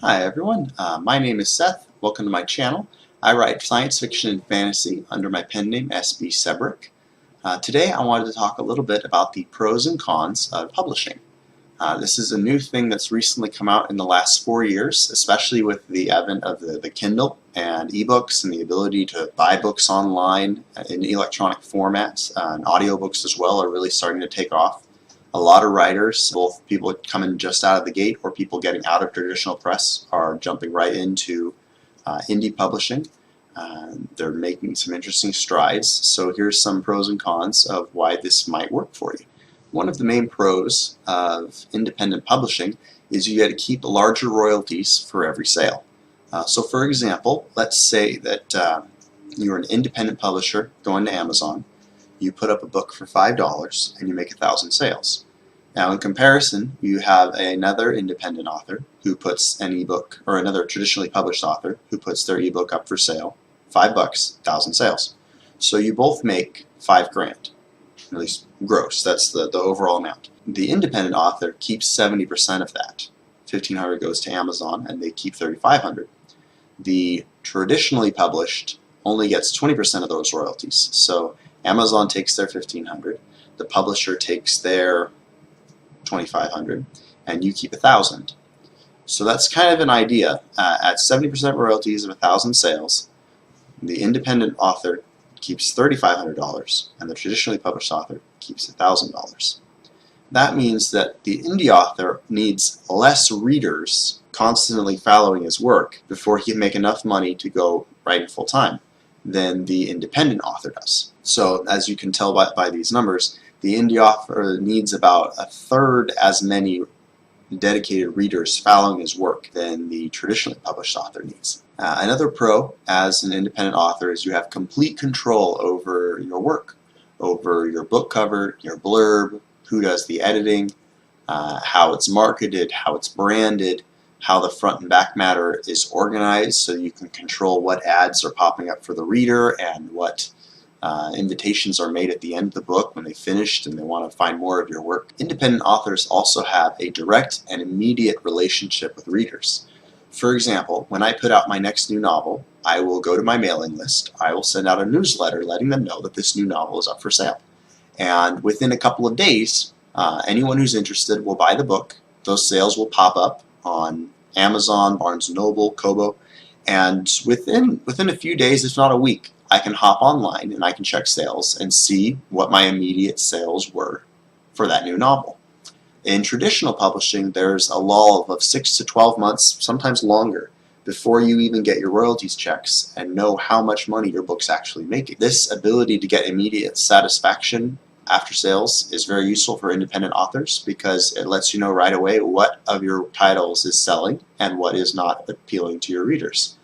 Hi everyone, my name is Seth. Welcome to my channel. I write science fiction and fantasy under my pen name SB Sebrick. Today I wanted to talk a little bit about the pros and cons of publishing. This is a new thing that's recently come out in the last 4 years, especially with the advent of the Kindle and ebooks and the ability to buy books online in electronic formats. And audiobooks as well are really starting to take off. A lot of writers, both people coming just out of the gate or people getting out of traditional press, are jumping right into indie publishing. They're making some interesting strides. So here's some pros and cons of why this might work for you. One of the main pros of independent publishing is you get to keep larger royalties for every sale. So for example, let's say that you're an independent publisher going to Amazon. You put up a book for $5 and you make 1,000 sales. Now in comparison, you have another independent author who puts an ebook, or another traditionally published author who puts their ebook up for sale, $5, 1,000 sales. So you both make $5,000, at least gross. That's the overall amount. The independent author keeps 70% of that. $1,500 goes to Amazon and they keep $3,500. The traditionally published only gets 20% of those royalties. So Amazon takes their $1,500, the publisher takes their $2,500, and you keep 1,000. So that's kind of an idea. At 70% royalties of 1,000 sales, the independent author keeps $3,500, and the traditionally published author keeps $1,000. That means that the indie author needs less readers constantly following his work before he can make enough money to go writing full time than the independent author does. So as you can tell by these numbers, the indie author needs about 1/3 as many dedicated readers following his work than the traditionally published author needs. Another pro as an independent author is you have complete control over your work, over your book cover, your blurb, who does the editing, how it's marketed, how it's branded, how the front and back matter is organized, so you can control what ads are popping up for the reader and what invitations are made at the end of the book when they finished and they want to find more of your work. Independent authors also have a direct and immediate relationship with readers. For example, when I put out my next new novel, I will go to my mailing list. I will send out a newsletter letting them know that this new novel is up for sale. And within a couple of days, anyone who's interested will buy the book. Those sales will pop up on Amazon, Barnes & Noble, Kobo, and within a few days, if not a week, I can hop online and I can check sales and see what my immediate sales were for that new novel. In traditional publishing, there's a lull of 6 to 12 months, sometimes longer, before you even get your royalties checks and know how much money your book's actually making. This ability to get immediate satisfaction after sales is very useful for independent authors because it lets you know right away what of your titles is selling and what is not appealing to your readers.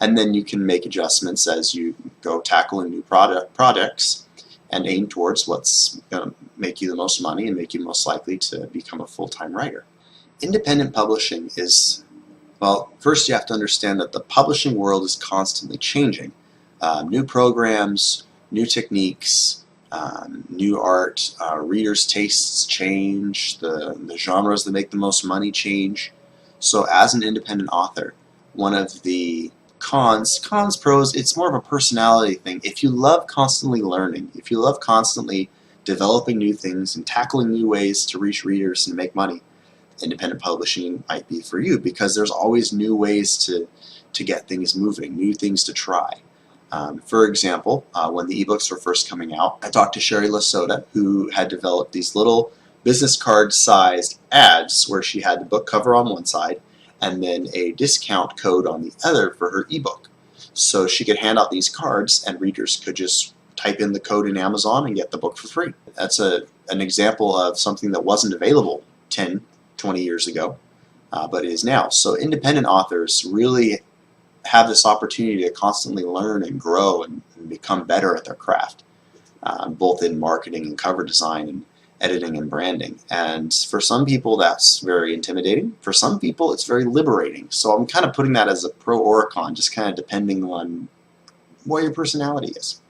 And then you can make adjustments as you go tackling new projects and aim towards what's going to make you the most money and make you most likely to become a full-time writer. Independent publishing is, well, first you have to understand that the publishing world is constantly changing. New programs, new techniques, new art, readers' tastes change, the genres that make the most money change. So as an independent author, one of the pros, it's more of a personality thing. If you love constantly learning, if you love constantly developing new things and tackling new ways to reach readers and make money, independent publishing might be for you because there's always new ways to get things moving, new things to try. For example, when the ebooks were first coming out, I talked to Sherry Lasota, who had developed these little business card sized ads where she had the book cover on one side and then a discount code on the other for her ebook. So she could hand out these cards and readers could just type in the code in Amazon and get the book for free. That's an example of something that wasn't available 10, 20 years ago, but is now. So independent authors really have this opportunity to constantly learn and grow and become better at their craft, both in marketing and cover design and editing and branding. And for some people that's very intimidating. For some people it's very liberating. So I'm kind of putting that as a pro or a con, just kind of depending on what your personality is.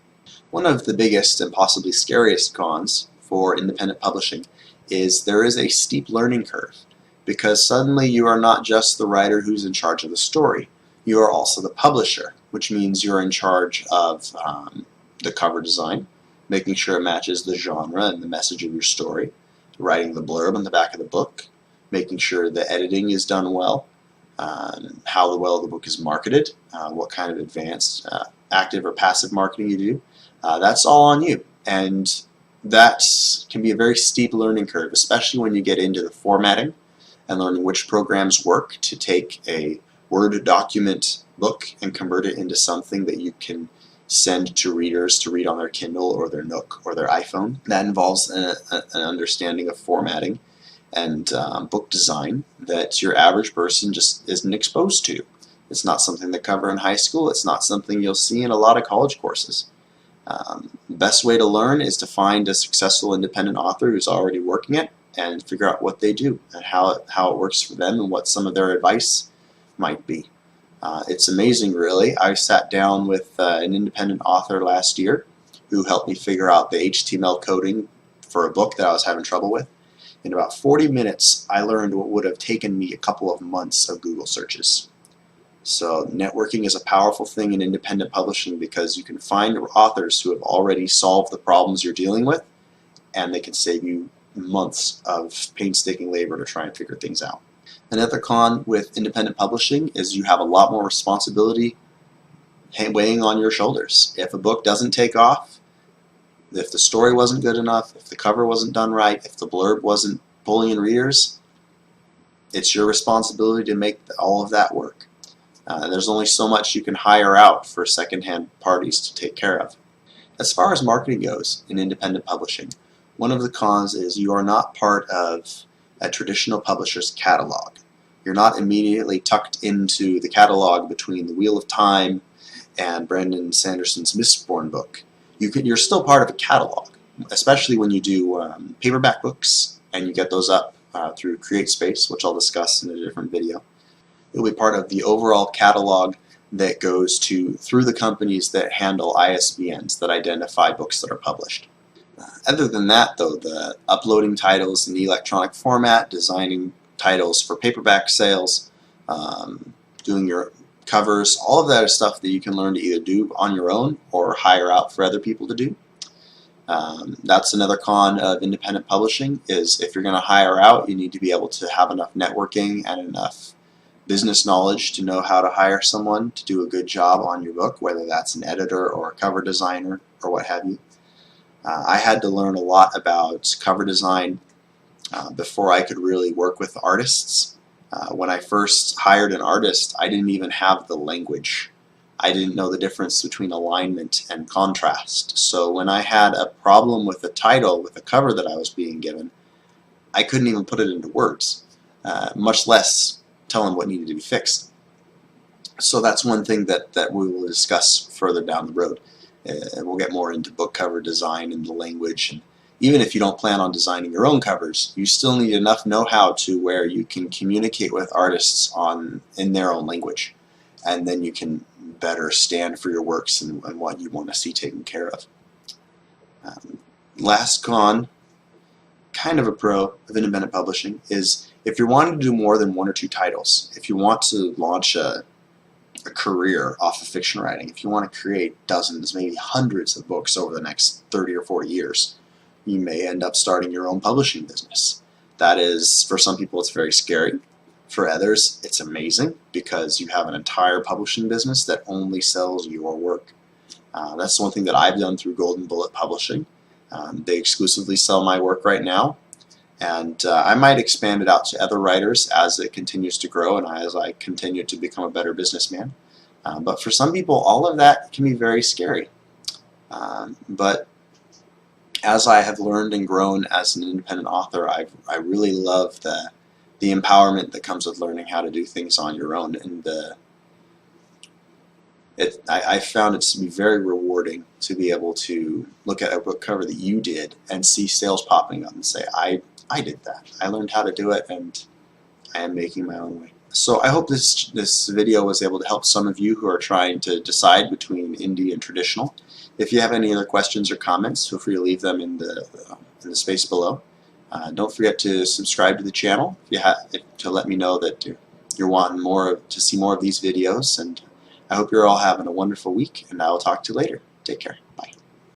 One of the biggest and possibly scariest cons for independent publishing is there is a steep learning curve. because suddenly you are not just the writer who's in charge of the story. You are also the publisher, which means you're in charge of the cover design, making sure it matches the genre and the message of your story, writing the blurb on the back of the book, making sure the editing is done well, how well the book is marketed, what kind of advanced active or passive marketing you do. That's all on you, and that can be a very steep learning curve, especially when you get into the formatting and learning which programs work to take a Word document book and convert it into something that you can send to readers to read on their Kindle or their Nook or their iPhone. That involves an understanding of formatting and book design that your average person just isn't exposed to. It's not something they cover in high school. It's not something you'll see in a lot of college courses. The best way to learn is to find a successful independent author who's already working it and figure out what they do and how it works for them and what some of their advice might be. It's amazing, really. I sat down with an independent author last year who helped me figure out the HTML coding for a book that I was having trouble with. In about 40 minutes, I learned what would have taken me a couple of months of Google searches. So networking is a powerful thing in independent publishing because you can find authors who have already solved the problems you're dealing with, and they can save you months of painstaking labor to try and figure things out. Another con with independent publishing is you have a lot more responsibility weighing on your shoulders. If a book doesn't take off, if the story wasn't good enough, if the cover wasn't done right, if the blurb wasn't pulling in readers, it's your responsibility to make all of that work. There's only so much you can hire out for secondhand parties to take care of. As far as marketing goes in independent publishing, one of the cons is you are not part of a traditional publisher's catalog. You're not immediately tucked into the catalog between The Wheel of Time and Brandon Sanderson's Mistborn book. You're still part of a catalog, especially when you do paperback books and you get those up through CreateSpace, which I'll discuss in a different video. It'll be part of the overall catalog that goes through the companies that handle ISBNs that identify books that are published. Other than that, though, the uploading titles in the electronic format, designing titles for paperback sales, doing your covers, all of that is stuff that you can learn to either do on your own or hire out for other people to do. That's another con of independent publishing, is if you're going to hire out, you need to be able to have enough networking and enough business knowledge to know how to hire someone to do a good job on your book, whether that's an editor or a cover designer or what have you. I had to learn a lot about cover design before I could really work with artists. When I first hired an artist, I didn't even have the language. I didn't know the difference between alignment and contrast. So when I had a problem with the title, with the cover that I was being given, I couldn't even put it into words, much less tell them what needed to be fixed. So that's one thing that we will discuss further down the road. We'll get more into book cover design and the language. And even if you don't plan on designing your own covers, you still need enough know-how to where you can communicate with artists in their own language. And then you can better stand for your works and what you want to see taken care of. Last con, kind of a pro of independent publishing, is if you're wanting to do more than one or two titles, if you want to launch a career off of fiction writing, if you want to create dozens, maybe hundreds of books over the next 30 or 40 years, you may end up starting your own publishing business. That is, for some people, it's very scary. For others, it's amazing because you have an entire publishing business that only sells your work. That's one thing that I've done through Golden Bullet Publishing. They exclusively sell my work right now, and I might expand it out to other writers as it continues to grow and as I continue to become a better businessman. But for some people, all of that can be very scary. But as I have learned and grown as an independent author, I really love the empowerment that comes with learning how to do things on your own, and I found it to be very rewarding to be able to look at a book cover that you did and see sales popping up and say, I did that. I learned how to do it, and I am making my own way. So I hope this video was able to help some of you who are trying to decide between indie and traditional. If you have any other questions or comments, feel free to leave them in the space below. Don't forget to subscribe to the channel to let me know that you're wanting to see more of these videos. And I hope you're all having a wonderful week, and I will talk to you later. Take care. Bye.